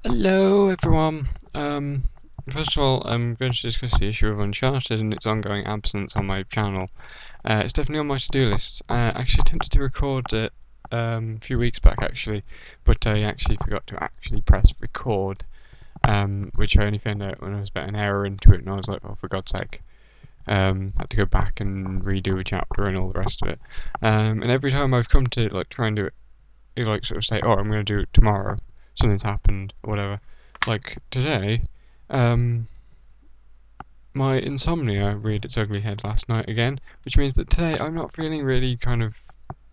Hello everyone. First of all, I'm going to discuss the issue of Uncharted and its ongoing absence on my channel. It's definitely on my to-do list. I actually attempted to record it a few weeks back actually, but I actually forgot to actually press record, which I only found out when I was about an hour into it, and I was like, oh, for God's sake. Had to go back and redo a chapter and all the rest of it. And every time I've come to try and do it, you sort of say, oh, I'm going to do it tomorrow. Something's happened or whatever. Like today, um, my insomnia reared its ugly head last night again, which means that today I'm not feeling really kind of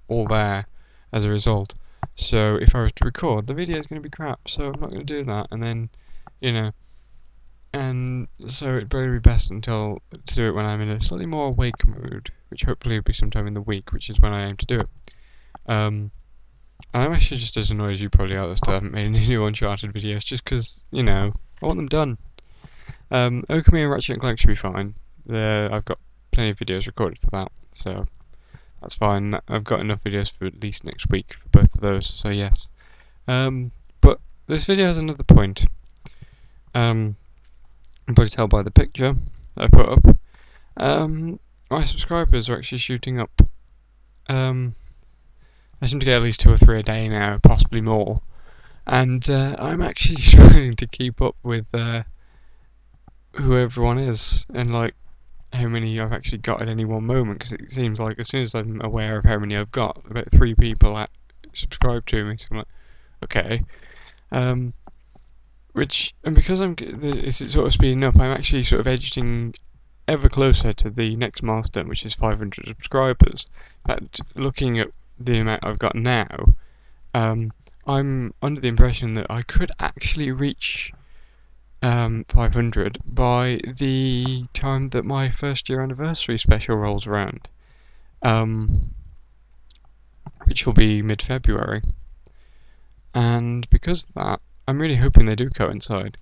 all there as a result. So if I was to record, the video is going to be crap. So I'm not going to do that, and then, you know, and so it'd probably be best to do it when I'm in a slightly more awake mood, which hopefully will be sometime in the week, which is when I aim to do it. I'm actually just as annoyed as you probably are that I still haven't made any new Uncharted videos, just because, I want them done. Okami and Ratchet and Clank should be fine. I've got plenty of videos recorded for that, so that's fine. I've got enough videos for at least next week for both of those, so yes. But this video has another point. You can probably tell by the picture that I put up. My subscribers are actually shooting up. I seem to get at least 2 or 3 a day now, possibly more. And I'm actually struggling to keep up with who everyone is and how many I've actually got at any one moment, because it seems like as soon as I'm aware of how many I've got, about 3 people subscribe to me, so I'm like, okay. And because it's sort of speeding up, I'm actually sort of edging ever closer to the next milestone, which is 500 subscribers. In fact, looking at the amount I've got now, I'm under the impression that I could actually reach 500 by the time that my first year anniversary special rolls around, which will be mid-February. And because of that, I'm really hoping they do coincide.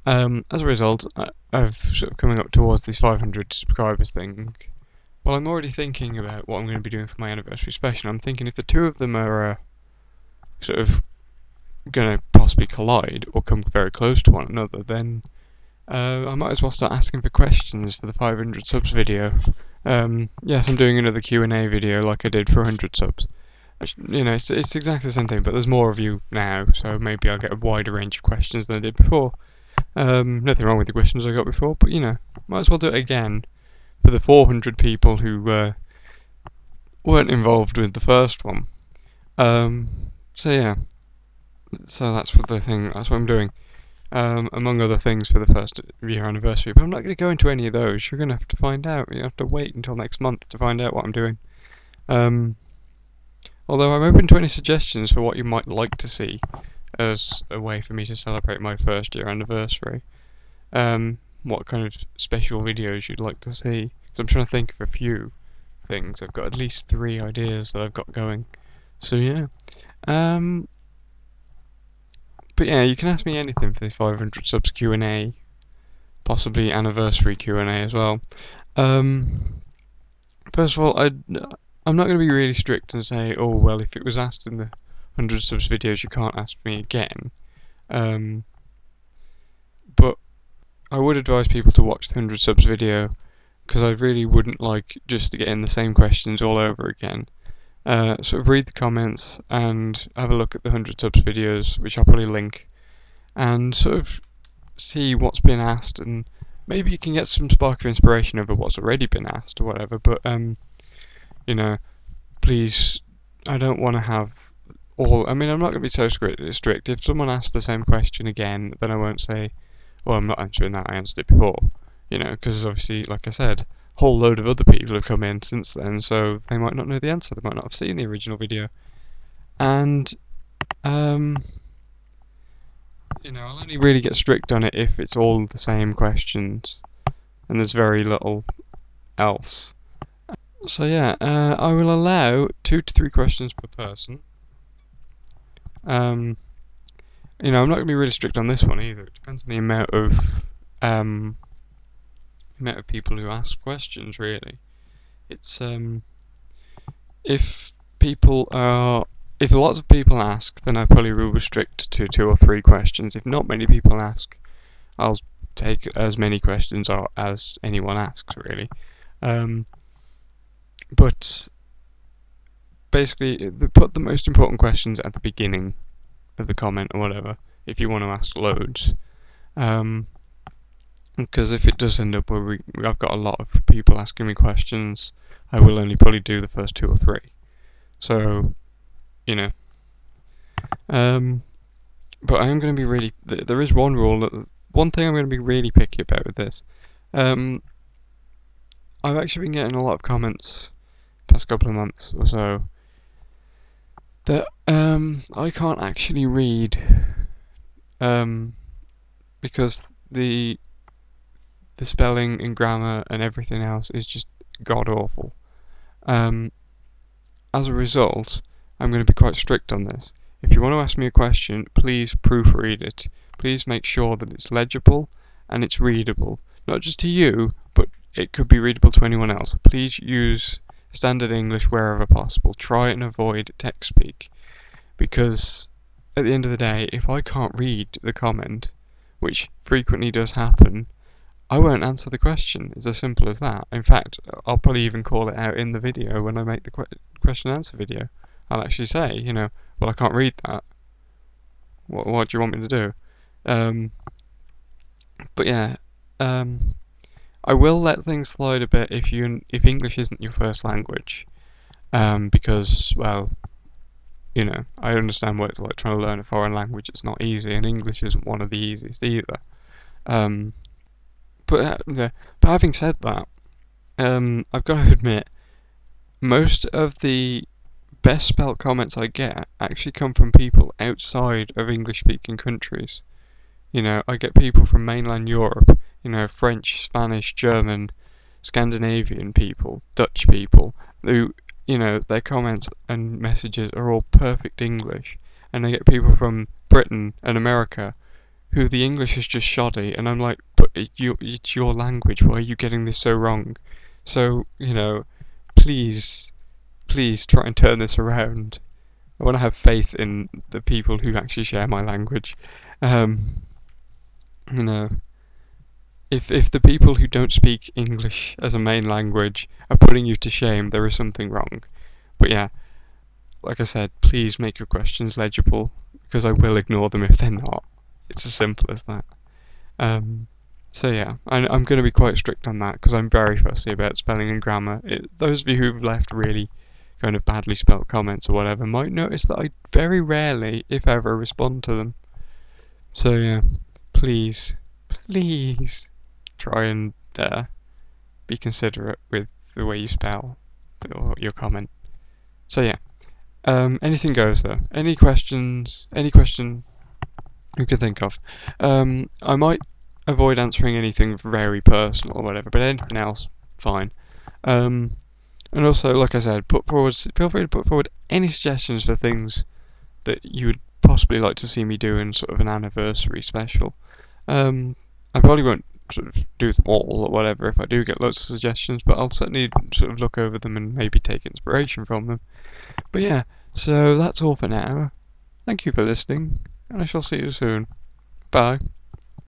As a result, of sort of coming up towards this 500 subscribers thing, well, I'm already thinking about what I'm going to be doing for my anniversary special. I'm thinking if the two of them are sort of going to possibly collide or come very close to one another, then I might as well start asking for questions for the 500 subs video. Yes, I'm doing another Q&A video like I did for 100 subs. It's exactly the same thing, but there's more of you now, so maybe I'll get a wider range of questions than I did before. Nothing wrong with the questions I got before, but might as well do it again for the 400 people who weren't involved with the first one. So yeah, so that's what I'm doing. Among other things for the first year anniversary, but I'm not going to go into any of those. You're going to have to find out. You have to wait until next month to find out what I'm doing. Although I'm open to any suggestions for what you might like to see as a way for me to celebrate my first year anniversary. What kind of special videos you'd like to see? Because I'm trying to think of a few things. I've got at least 3 ideas that I've got going. So yeah. But yeah, you can ask me anything for the 500 subs Q&A. Possibly anniversary Q&A as well. First of all, I'm not going to be really strict and say, oh well, if it was asked in the 100 subs videos, you can't ask me again. But I would advise people to watch the 100 subs video, because I really wouldn't like just to get in the same questions all over again. Sort of read the comments and have a look at the 100 subs videos, which I'll probably link, and sort of see what's been asked, and maybe you can get some spark of inspiration over what's already been asked or whatever. But please, I don't want to have I'm not going to be so strict. If someone asks the same question again, then I won't say, well, I'm not answering that, I answered it before. Because obviously, like I said, a whole load of other people have come in since then, so they might not know the answer, they might not have seen the original video. And, I'll only really get strict on it if it's all the same questions, and there's very little else. So yeah, I will allow 2 to 3 questions per person. I'm not going to be really strict on this one either. It depends on the amount of people who ask questions, really. It's if people are if lots of people ask, then I probably will restrict to 2 or 3 questions. If not many people ask, I'll take as many questions as anyone asks, really. But basically, put the most important questions at the beginning of the comment or whatever, if you want to ask loads. Because if it does end up where I've got a lot of people asking me questions, I will only probably do the first 2 or 3. So, you know. But I am going to be really. There is one rule. One thing I'm going to be really picky about with this. I've actually been getting a lot of comments past couple of months or so that I can't actually read because the spelling and grammar and everything else is just god awful. As a result, I'm going to be quite strict on this. If you want to ask me a question, please proofread it. Please make sure that it's legible and it's readable. Not just to you, but it could be readable to anyone else. Please use standard English wherever possible. Try and avoid text speak. Because at the end of the day, if I can't read the comment, which frequently does happen, I won't answer the question. It's as simple as that. In fact, I'll probably even call it out in the video when I make the question and answer video. I'll actually say, well, I can't read that. What do you want me to do? But yeah, I will let things slide a bit if English isn't your first language, because, well, I understand what it's like trying to learn a foreign language. It's not easy, and English isn't one of the easiest either. But having said that, I've got to admit, most of the best spelt comments I get actually come from people outside of English-speaking countries. I get people from mainland Europe, French, Spanish, German, Scandinavian people, Dutch people, who, their comments and messages are all perfect English. And I get people from Britain and America who the English is just shoddy, and I'm like, but it's your language, why are you getting this so wrong? So, please try and turn this around. I want to have faith in the people who actually share my language. If the people who don't speak English as a main language are putting you to shame, there is something wrong. But yeah, like I said, please make your questions legible, because I will ignore them if they're not. It's as simple as that. So yeah, I'm going to be quite strict on that, because I'm very fussy about spelling and grammar. Those of you who've left really kind of badly spelt comments or whatever might notice that I very rarely, if ever, respond to them. So yeah, please try and be considerate with the way you spell your comment. So yeah, anything goes though. Any question you could think of. I might avoid answering anything very personal or whatever, but anything else, fine. And also, like I said, feel free to put forward any suggestions for things that you would possibly like to see me do in sort of an anniversary special. I probably won't sort of do them all or whatever if I do get lots of suggestions, but I'll certainly sort of look over them and maybe take inspiration from them. But yeah, so that's all for now. Thank you for listening, and I shall see you soon. Bye.